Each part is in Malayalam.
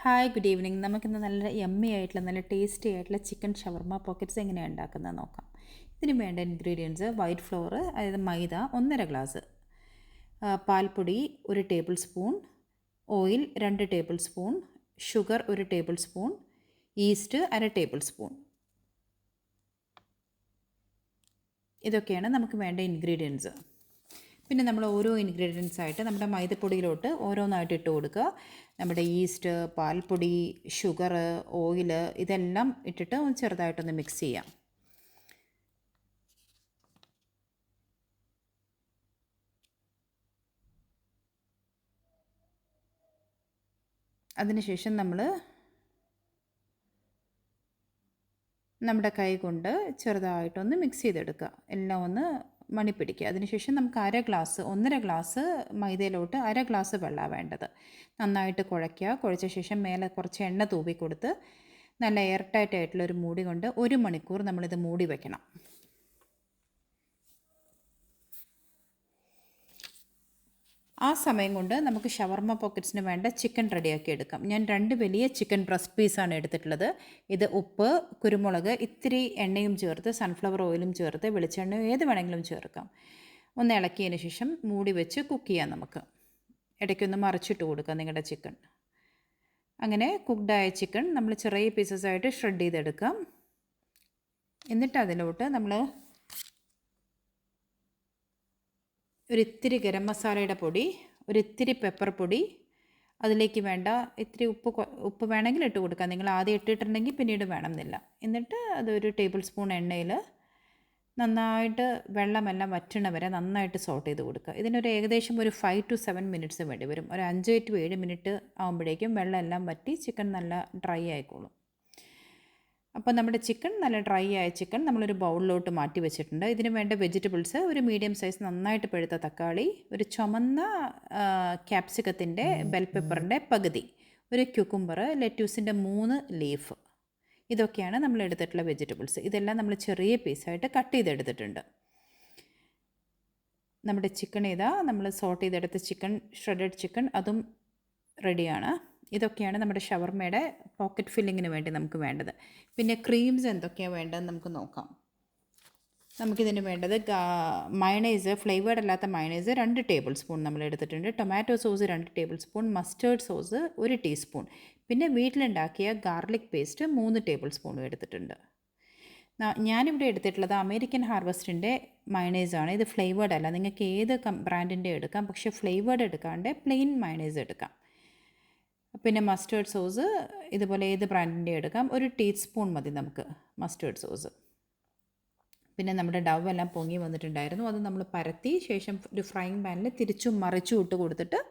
Hi good evening. നമുക്കിന്ന് നല്ല യമ്മി ആയിട്ടുള്ള നല്ല ടേസ്റ്റി ആയിട്ടുള്ള ചിക്കൻ ഷവർമ പോക്കറ്റ്സ് എങ്ങനെയാണ് ഉണ്ടാക്കുന്നത് നോക്കാം. ഇതിന് വേണ്ട ഇൻഗ്രീഡിയൻസ് വൈറ്റ് ഫ്ലോർ, അതായത് മൈദ 1.5 ഗ്ലാസ്, പാൽപ്പൊടി 1 table spoon, oil 2 table spoon, sugar 1 table spoon, east 1/2 table spoon. ഇതൊക്കെയാണ് നമുക്ക് വേണ്ട ഇൻഗ്രീഡിയൻസ്. പിന്നെ നമ്മൾ ഓരോ ഇൻഗ്രീഡിയൻസ് ആയിട്ട് നമ്മുടെ മൈദപ്പൊടിയിലോട്ട് ഓരോന്നായിട്ട് ഇട്ട് കൊടുക്കുക. നമ്മുടെ ഈസ്റ്റ്, പാൽപ്പൊടി, ഷുഗർ, ഓയിൽ ഇതെല്ലാം ഇട്ടിട്ട് ചെറുതായിട്ടൊന്ന് മിക്സ് ചെയ്യാം. അതിനുശേഷം നമ്മൾ നമ്മുടെ കൈ കൊണ്ട് ചെറുതായിട്ടൊന്ന് മിക്സ് ചെയ്തെടുക്കുക. എല്ലാം ഒന്ന് മണിപ്പിടിക്കുക. അതിനുശേഷം നമുക്ക് 1.5 ഗ്ലാസ് മൈദയിലോട്ട് 1/2 ഗ്ലാസ് വെള്ളമാണ് വേണ്ടത്. നന്നായിട്ട് കുഴയ്ക്കുക. കുഴച്ച ശേഷം മേലെ കുറച്ച് എണ്ണ തൂവി കൊടുത്ത് നല്ല എയർ ടൈറ്റ് ആയിട്ടുള്ളൊരു മൂടി കൊണ്ട് 1 മണിക്കൂർ നമ്മളിത് മൂടി വയ്ക്കണം. ആ സമയം കൊണ്ട് നമുക്ക് ഷവർമ പോക്കറ്റ്സിന് വേണ്ട ചിക്കൻ റെഡിയാക്കി എടുക്കാം. ഞാൻ 2 വലിയ ചിക്കൻ ബ്രസ്റ്റ് പീസാണ് എടുത്തിട്ടുള്ളത്. ഇത് ഉപ്പ്, കുരുമുളക്, ഇത്തിരി എണ്ണയും ചേർത്ത്, സൺഫ്ലവർ ഓയിലും ചേർത്ത്, വെളിച്ചെണ്ണയോ ഏത് വേണമെങ്കിലും ചേർക്കാം. ഒന്ന് ഇളക്കിയതിന് ശേഷം മൂടി വെച്ച് കുക്ക് ചെയ്യാം. നമുക്ക് ഇടയ്ക്കൊന്ന് മറിച്ചിട്ട് കൊടുക്കാം നിങ്ങളുടെ ചിക്കൻ. അങ്ങനെ കുക്ക്ഡായ ചിക്കൻ നമ്മൾ ചെറിയ പീസസ് ആയിട്ട് ഷ്രെഡ് ചെയ്തെടുക്കാം. എന്നിട്ട് അതിലോട്ട് നമ്മൾ ഒരിത്തിരി ഗരം മസാലയുടെ പൊടി, ഒരിത്തിരി പെപ്പർ പൊടി, അതിലേക്ക് വേണ്ട ഇത്തിരി ഉപ്പ് വേണമെങ്കിൽ ഇട്ട് കൊടുക്കാം. നിങ്ങൾ ആദ്യം ഇട്ടിട്ടുണ്ടെങ്കിൽ പിന്നീട് വേണമെന്നില്ല. എന്നിട്ട് അതൊരു ടേബിൾ സ്പൂൺ എണ്ണയിൽ നന്നായിട്ട് വെള്ളമെല്ലാം വറ്റണ വരെ നന്നായിട്ട് സോട്ട് ചെയ്ത് കൊടുക്കുക. ഇതിനൊരു ഏകദേശം ഒരു 5 to 7 മിനിറ്റ്സ് വേണ്ടി വരും. ഒരു 5 to 7 മിനിറ്റ് ആകുമ്പോഴേക്കും വെള്ളം എല്ലാം വറ്റി ചിക്കൻ നല്ല ഡ്രൈ ആയിക്കോളും. അപ്പോൾ നമ്മുടെ ചിക്കൻ നല്ല ഡ്രൈ ആയ ചിക്കൻ നമ്മളൊരു ബൗളിലോട്ട് മാറ്റി വെച്ചിട്ടുണ്ട്. ഇതിന് വേണ്ട വെജിറ്റബിൾസ് ഒരു മീഡിയം സൈസ് നന്നായിട്ട് പഴുത്ത തക്കാളി, ഒരു ചുമന്ന ക്യാപ്സിക്കത്തിൻ്റെ ബെൽ പെപ്പറിൻ്റെ പകുതി, ഒരു ക്യുക്കുംബർ, ലെറ്റ്യൂസിൻ്റെ 3 ലീഫ്. ഇതൊക്കെയാണ് നമ്മൾ എടുത്തിട്ടുള്ള വെജിറ്റബിൾസ്. ഇതെല്ലാം നമ്മൾ ചെറിയ പീസായിട്ട് കട്ട് ചെയ്തെടുത്തിട്ടുണ്ട്. നമ്മുടെ ചിക്കൻ നമ്മൾ സോട്ട് ചെയ്തെടുത്ത ചിക്കൻ, ഷ്രെഡഡ് ചിക്കൻ, അതും റെഡിയാണ്. ഇതൊക്കെയാണ് നമ്മുടെ ഷവർമയുടെ പോക്കറ്റ് ഫില്ലിങ്ങിന് വേണ്ടി നമുക്ക് വേണ്ടത്. പിന്നെ ക്രീംസ് എന്തൊക്കെയാണ് വേണ്ടതെന്ന് നമുക്ക് നോക്കാം. നമുക്കിതിന് വേണ്ടത് മയണൈസ്, ഫ്ലേവേർഡ് അല്ലാത്ത മയണൈസ് 2 ടേബിൾ സ്പൂൺ നമ്മൾ എടുത്തിട്ടുണ്ട്. Tomato sauce 2 table spoon, mustard sauce 1 teaspoon, പിന്നെ വീട്ടിലുണ്ടാക്കിയ ഗാർലിക് പേസ്റ്റ് 3 ടേബിൾ സ്പൂണും എടുത്തിട്ടുണ്ട്. ഞാനിവിടെ എടുത്തിട്ടുള്ളത് അമേരിക്കൻ ഹാർവസ്റ്റിൻ്റെ മയണൈസാണ്. ഇത് ഫ്ലേവേർഡ് അല്ല. നിങ്ങൾക്ക് ഏത് ബ്രാൻഡിൻ്റെ എടുക്കാം, പക്ഷേ ഫ്ലേവേർഡ് എടുക്കാണ്ട് പ്ലെയിൻ മയണൈസ് എടുക്കാം. പിന്നെ മസ്റ്റേർഡ് സോസ് ഇതുപോലെ ഏത് ബ്രാൻഡിൻ്റെ എടുക്കാം. 1 ടീസ്പൂൺ മതി നമുക്ക് മസ്റ്റേർഡ് സോസ്. പിന്നെ നമ്മുടെ ഡവ് എല്ലാം പൊങ്ങി വന്നിട്ടുണ്ടായിരുന്നു. അത് നമ്മൾ പരത്തി ശേഷം ഒരു ഫ്രൈങ് പാനിൽ തിരിച്ചും മറിച്ചും ഇട്ട് കൊടുത്തിട്ട്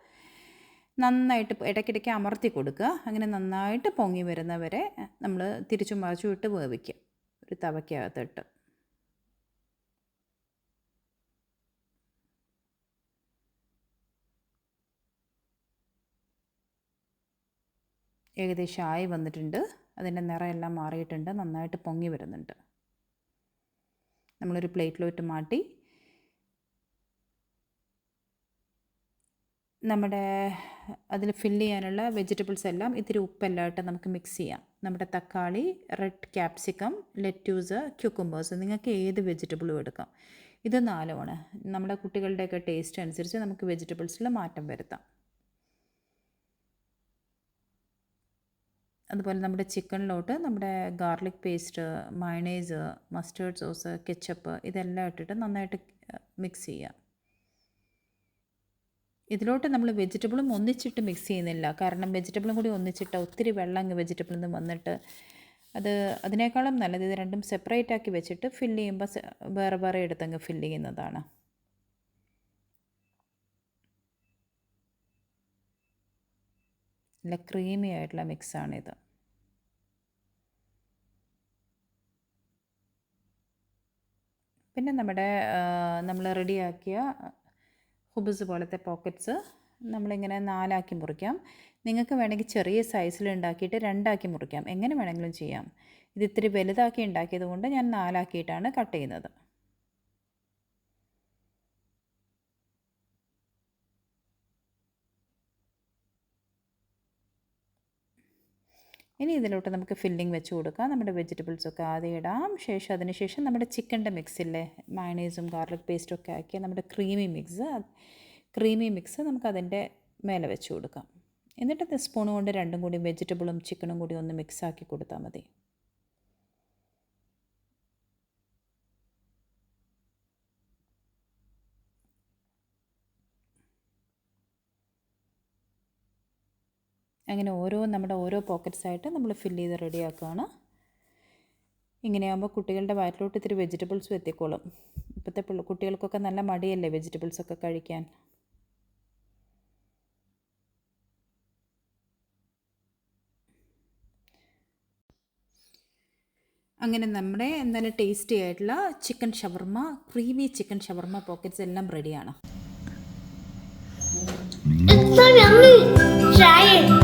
നന്നായിട്ട് ഇടയ്ക്കിടയ്ക്ക് അമർത്തി കൊടുക്കുക. അങ്ങനെ നന്നായിട്ട് പൊങ്ങി വരുന്നവരെ നമ്മൾ തിരിച്ചും മറിച്ചും ഇട്ട് വേവിക്കുക ഒരു തവയ്ക്കകത്തിട്ട്. ഏകദേശം ആയി വന്നിട്ടുണ്ട്. അതിൻ്റെ നിറമെല്ലാം മാറിയിട്ടുണ്ട്. നന്നായിട്ട് പൊങ്ങി വരുന്നുണ്ട്. നമ്മളൊരു പ്ലേറ്റിലോട്ട് മാറ്റി നമ്മുടെ അതിൽ ഫില്ല് ചെയ്യാനുള്ള വെജിറ്റബിൾസ് എല്ലാം ഇത്തിരി ഉപ്പെല്ലാം ഇട്ട് നമുക്ക് മിക്സ് ചെയ്യാം. നമ്മുടെ തക്കാളി, റെഡ് ക്യാപ്സിക്കം, ലെറ്റ്യൂസ്, ക്യുക്കുംബേഴ്സ്, നിങ്ങൾക്ക് ഏത് വെജിറ്റബിളും എടുക്കാം. ഇത് 4 നമ്മുടെ കുട്ടികളുടെയൊക്കെ ടേസ്റ്റ് അനുസരിച്ച് നമുക്ക് വെജിറ്റബിൾസിൽ മാറ്റം വരുത്താം. അതുപോലെ നമ്മുടെ ചിക്കനിലോട്ട് നമ്മുടെ garlic paste, mayonnaise, mustard sauce, ketchup ഇതെല്ലാം ഇട്ടിട്ട് നന്നായിട്ട് മിക്സ് ചെയ്യുക. ഇതിലോട്ട് നമ്മൾ വെജിറ്റബിളും ഒന്നിച്ചിട്ട് മിക്സ് ചെയ്യുന്നില്ല. കാരണം വെജിറ്റബിളും കൂടി ഒന്നിച്ചിട്ട് ഒത്തിരി വെള്ളം വെജിറ്റബിളിൽ നിന്ന് വന്നിട്ട് അതിനേക്കാളും നല്ലത് ഇത് രണ്ടും സെപ്പറേറ്റ് ആക്കി വെച്ചിട്ട് ഫില്ല് ചെയ്യുമ്പോൾ വേറെ വേറെ എടുത്തങ്ങ് ഫില്ല് ചെയ്യുന്നതാണ്. നല്ല ക്രീമി ആയിട്ടുള്ള മിക്സാണിത്. പിന്നെ നമ്മൾ റെഡിയാക്കിയ ഹുബസ് പോലത്തെ പോക്കറ്റ്സ് നമ്മളിങ്ങനെ 4 ആക്കി മുറിക്കാം. നിങ്ങൾക്ക് വേണമെങ്കിൽ ചെറിയ സൈസിൽ ഉണ്ടാക്കിയിട്ട് 2 ആക്കി മുറിക്കാം. എങ്ങനെ വേണമെങ്കിലും ചെയ്യാം. ഇത് ഇത്തിരി വലുതാക്കി ഉണ്ടാക്കിയത് കൊണ്ട് ഞാൻ 4 ആക്കിയിട്ടാണ് കട്ട് ചെയ്യുന്നത്. ഇനി ഇതിലോട്ട് നമുക്ക് ഫില്ലിംഗ് വെച്ച് കൊടുക്കാം. നമ്മുടെ വെജിറ്റബിൾസൊക്കെ ആദ്യം ഇടാം. അതിനുശേഷം നമ്മുടെ ചിക്കൻ്റെ മിക്സില്ലേ, മയണൈസും ഗാർലിക് പേസ്റ്റും ഒക്കെ ആക്കിയ നമ്മുടെ ക്രീമി മിക്സ് നമുക്കതിൻ്റെ മേലെ വെച്ച് കൊടുക്കാം. എന്നിട്ട് സ്പൂൺ കൊണ്ട് രണ്ടും കൂടി വെജിറ്റബിളും ചിക്കനും കൂടി ഒന്ന് മിക്സാക്കി കൊടുത്താൽ മതി. അങ്ങനെ നമ്മുടെ ഓരോ പോക്കറ്റ്സായിട്ട് നമ്മൾ ഫില്ല് ചെയ്ത് റെഡിയാക്കുകയാണ്. ഇങ്ങനെയാകുമ്പോൾ കുട്ടികളുടെ വയറ്റിലോട്ട് ഇത്തിരി വെജിറ്റബിൾസും എത്തിക്കോളും. ഇപ്പോഴത്തെ കുട്ടികൾക്കൊക്കെ നല്ല മടിയല്ലേ വെജിറ്റബിൾസൊക്കെ കഴിക്കാൻ. അങ്ങനെ നമ്മുടെ നല്ല ടേസ്റ്റി ആയിട്ടുള്ള ക്രീമി ചിക്കൻ ഷവർമ പോക്കറ്റ്സ് എല്ലാം റെഡിയാണ്. It's so yummy. Try it.